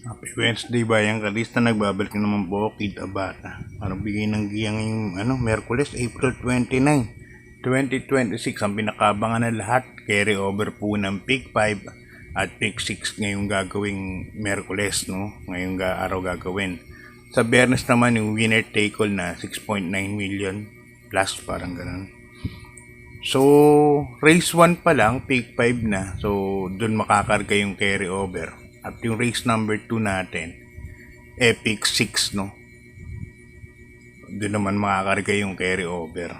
Happy Wednesday bayang kalista, nagbabalik na naman po Kid Abata para bigay ng giyang yung Merkules, April 29, 2026. Ang pinakabangan na lahat, carry over po ng Peak 5 at Peak 6 ngayong gagawing Merkules, no? Ngayong araw gagawin. Sa Biyernes naman yung winner take all na 6.9 million plus, parang ganun. So, race 1 pa lang, peak 5 na. So, dun makakarga yung carry over. At yung race number 2 natin, peak 6, no? Doon naman makakarga yung carry over.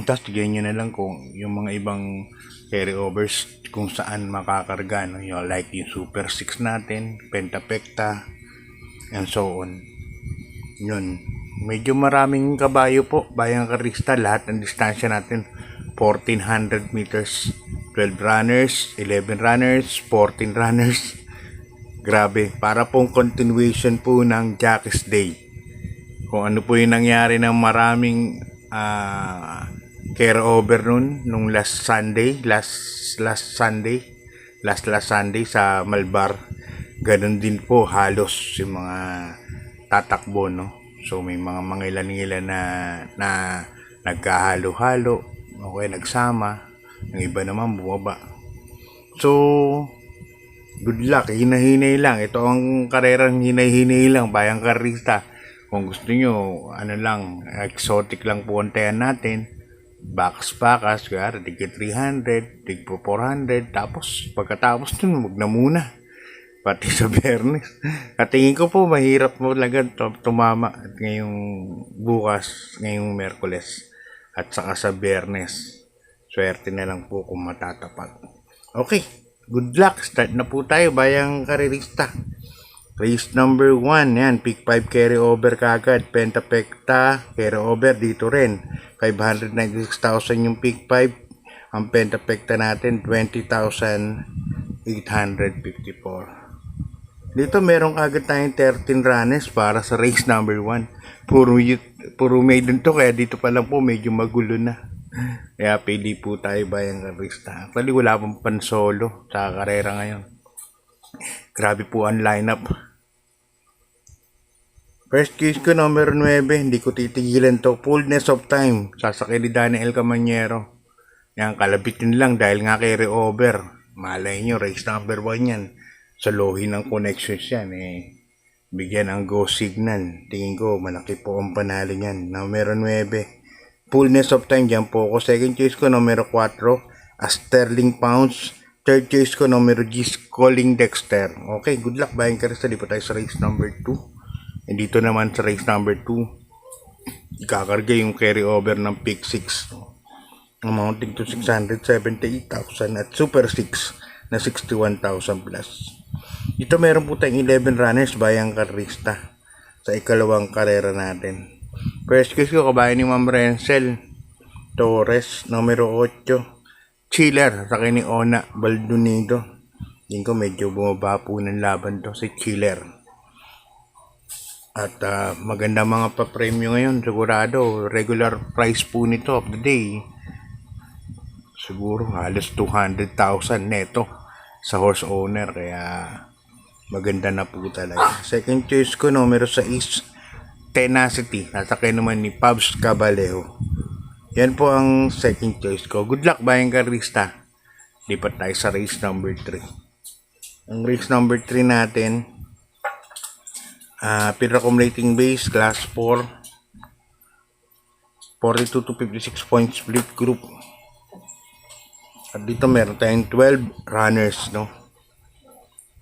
Tapos, tigyan nyo na lang kung yung mga ibang carry overs kung saan makakarga, no? Yung, like yung Super 6 natin, Pentapecta, and so on. Yun. Medyo maraming kabayo po, bayang karista. Lahat ng distansya natin 1400 meters, 12 runners, 11 runners, 14 runners. Grabe, para pong continuation po ng Jackie's Day. Kung ano po yung nangyari ng maraming carry over nung last Sunday sa Malbar. Ganun din po halos yung mga tatakbo, no? So may mga mangilan-ngilan na nagkahalo-halo, okay, nagsama, yung iba naman bumaba. So, good luck, hinahinay lang. Ito ang karerang hinahinay lang, bayang karista. Kung gusto nyo, exotic lang po antayan natin. Bakas-bakas, kaya tigit 300, tig 400, tapos pagkatapos nun, wag na muna. Pati sa Biyernes. Katingin ko po, mahirap mo talaga tumama at ngayong Merkules at saka sa Biyernes. Swerte na lang po kung matatapat. Okay, good luck. Start na po tayo, bayang karirista. Race number 1, yan, peak 5 carry over kagad. Pentapecta, carry over dito rin. 596,000 yung peak 5. Ang Pentapecta natin, 20,854. Dito meron kagad tayong 13 runners para sa race number 1. Puro maiden to, kaya dito pa lang po medyo magulo na. Kaya pili po tayo bayang karista. Actually wala pang pansolo sa karera ngayon. Grabe po ang lineup. First case ko number 9, hindi ko titigilan to. Fullness of Time, sasakay ni Daniel Camanyero. Yan, kalabitin lang dahil nga carry over. Malay nyo, race number 1 yan. Sa lohi ng connections yan, bigyan ang go signal. Tingin ko, malaki po ang panalo niyan. Numero 9, Fullness of Time, dyan po ako. Second choice ko, numero 4, Sterling Pounds. Third choice ko, numero G, Calling Dexter. Okay, good luck, bayang karista. Di pa tayo sa race number 2. And dito naman sa race number 2, ikakarga yung carry over ng pick 6. Amounting to 678,000 at Super 6 na 61,000 plus. Dito meron po tayong 11 runners, bayang karista, sa ikalawang karera natin. First case ko, kabayan ni Ma'am Renzel Torres, numero 8, Chiller, sa ni Ona Baldonido. Hindi ko medyo bumaba po ng laban to si Chiller. At maganda mga pa-premyo ngayon, sigurado. Regular price po nito of the day, siguro halos 200,000 neto sa horse owner, kaya maganda na po talaga. Second choice ko, numero 6, Tenacity, nasakay naman ni Pabs Cabalejo. Yan po ang second choice ko. Good luck, bayang karista. Lipat tayo sa race number 3. Ang race number 3 natin, accumulating base, class 4, 42 to 56 point split group. At dito meron tayong 12 runners, no?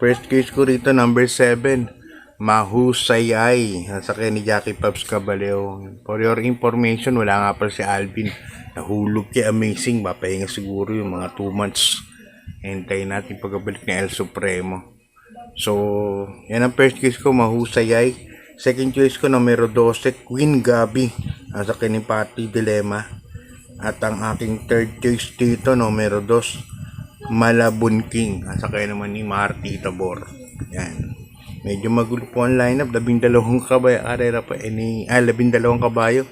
First case ko rito, number 7, Mahusayay, sa ni Jackie Pabs Cabalejo. For your information, wala nga pa si Alvin. Nahulog kay Amazing, mapahinga siguro yung mga 2 months. Hintayin natin pagbalik ni El Supremo. So, yan ang first case ko, Mahusayay. Second choice ko, numero 12, Queen Gabi, sa ni Pati Dilemma. At ang aking third choice dito, numero 2, Malabon King, sa naman ni Marty Tabor. Yan. Medyo magulo po ang lineup, 12 kabayo, 12 kabayo.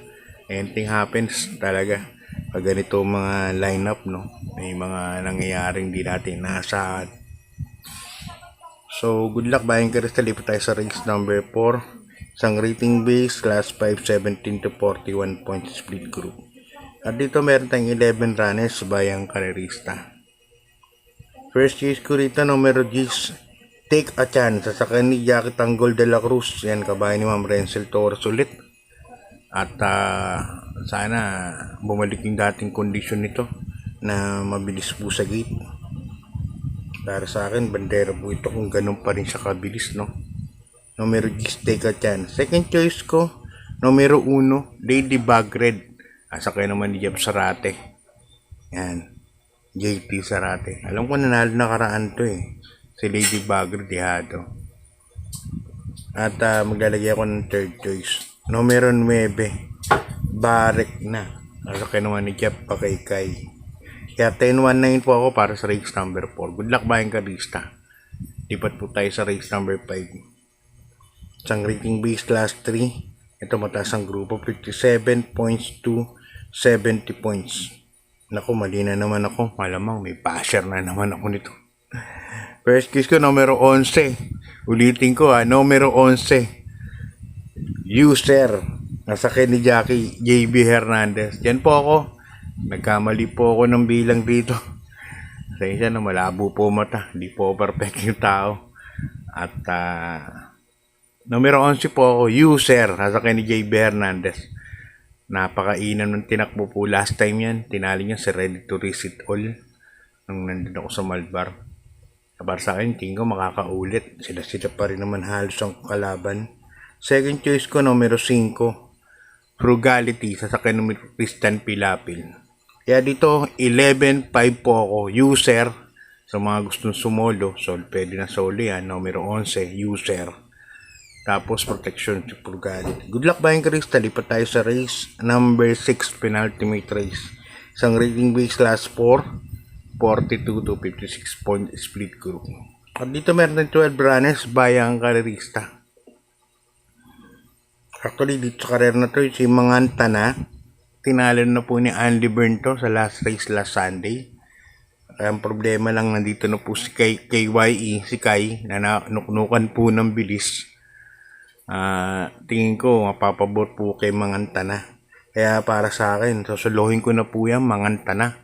Anything happens talaga pag ganito mga lineup, no? May mga nangyayaring di natin naasahan. So, good luck buying crystal. Lipat tayo sa race number 4. Isang rating base, class 5, 17 to 41 points split group. At dito meron tayong 11 runners bayang karerista. First choice ko rito, numero 10, Take a Chance. Sasakyan ni Jackie Tanggol de la Cruz. Yan, kabayan ni Ma'am Renzel Torres ulit. At sana bumalik yung dating kondisyon nito na mabilis po sa gate. Para sa akin, bandera po ito kung ganun pa rin siya kabilis, no? Numero 10, Take a Chance. Second choice ko, numero 1, Lady Bagred. Sasakyan naman ni Jeff Sarate. Yan, JT Sarate. Alam ko nanalo nakaraan to eh. Si Lady Bagred dihado. At maglalagay ako ng third choice. Numero 9, Barek na. Sasakyan naman ni Jeff Pakaykay. Kaya 10-1-9 po ako para sa race number 4. Good luck buying karista. Lipat po tayo sa race number 5. Isang rating base class 3. Ito mataas ang grupo. 57 points to 70 points. Naku, mali na naman ako. Malamang may basher na naman ako nito. First choice ko, numero 11. Ulitin ko numero 11. User. Nasakyan ni Jackie JB Hernandez. Yan po ako. Nagkamali po ako ng bilang dito. Sa isa na malabo po mata. Hindi po perfect yung tao. At numero 11 po ako, User. Nasakyan ni JB Hernandez. Napakainan ng tinakbo po last time yan. Tinali niya si Ready to Race It All. Nung nandun ako sa Malbar. Para sa akin, tingin ko makakaulit. Sila pa rin naman halos ang kalaban. Second choice ko, numero 5. Frugality. Sasakyan ng Christian Pilapil. Kaya dito, 11-5 po ako. User. Sa mga gustong sumolo. So, pwede na solo yan. Numero 11. User. Tapos, protection to Frugality. Good luck buying crystal. Lipat tayo sa race number 6. Penultimate race. Isang rating base class 4. 42 to 56 point split group. At dito meron ng 12 runners bayang karerista. Actually, dito sa karer na to, si Manganta na. Tinalo na po ni Andy Byrne to sa last race last Sunday. Kaya ang problema lang, nandito na po si KYE, si Kai, na nanuknukan po ng bilis. Tingin ko, mapapabor po kay Manganta na. Kaya para sa akin, susuluhin ko na po yan, Manganta na.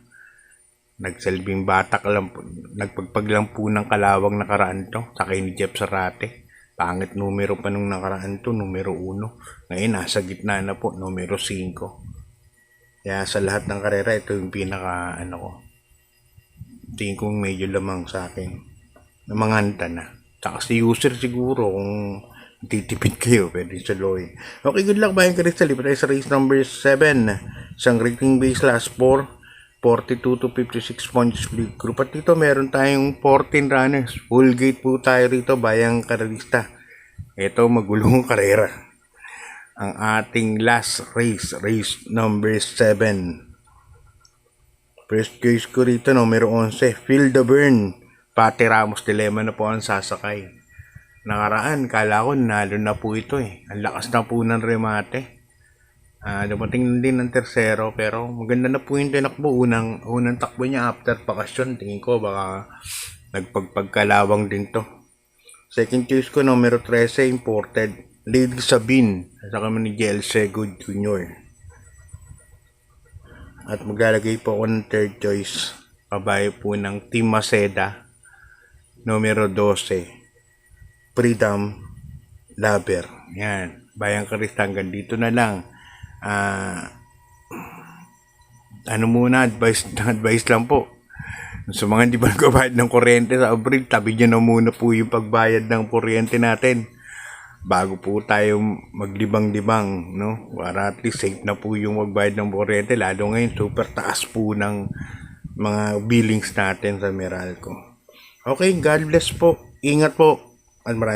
Nagsalbing batak lang po, nagpagpag lang po ng kalawang nakaraan to, sakay ni Jeff Sarate. Pangit numero pa nung nakaraan to, numero 1. Ngayon, nasa gitna na po, numero 5. Kaya sa lahat ng karera, ito yung pinaka, ko. Tingin kong medyo lamang sa akin. Namanganta na. Saka si User siguro, kung titipid kayo, pwede sa Loy. Okay, good luck buying crystal. Lipat tayo sa race number 7. Isang rating base last 4. 42 to 56 points split group. At dito meron tayong 14 runners. Full gate po tayo rito bayang karerista. Ito magulong karera. Ang ating last race. Race number 7. First choice ko rito numero 11. Feel the Burn. Pati Ramos Dilemma na po ang sasakay. Nakaraan, kala ko nalo na po ito eh. Ang lakas na po ng remate. Dumating din ng tersero pero maganda na po yung tinakbo. Unang takbo niya after bakasyon. Tingin ko baka nagpagkalawang din to. Second choice ko numero 13, imported, Lady Sabine. Saka kami ni JL Segud Jr. At maglalagay po ako ng third choice. Kabayo po ng Team Maceda. Numero 12, Freedom Lover. Yan. Bayang Karista, hanggang dito na lang. Advice lang po. Sa mga hindi ba nagbabayad ng kuryente sa Abril, tabi nyo na muna po yung pagbayad ng kuryente natin bago po tayo maglibang-libang, no? Para at least safe na po yung magbayad ng kuryente, lalo ngayon super taas po ng mga billings natin sa Meralco. Okay, God bless po. Ingat po. At maraming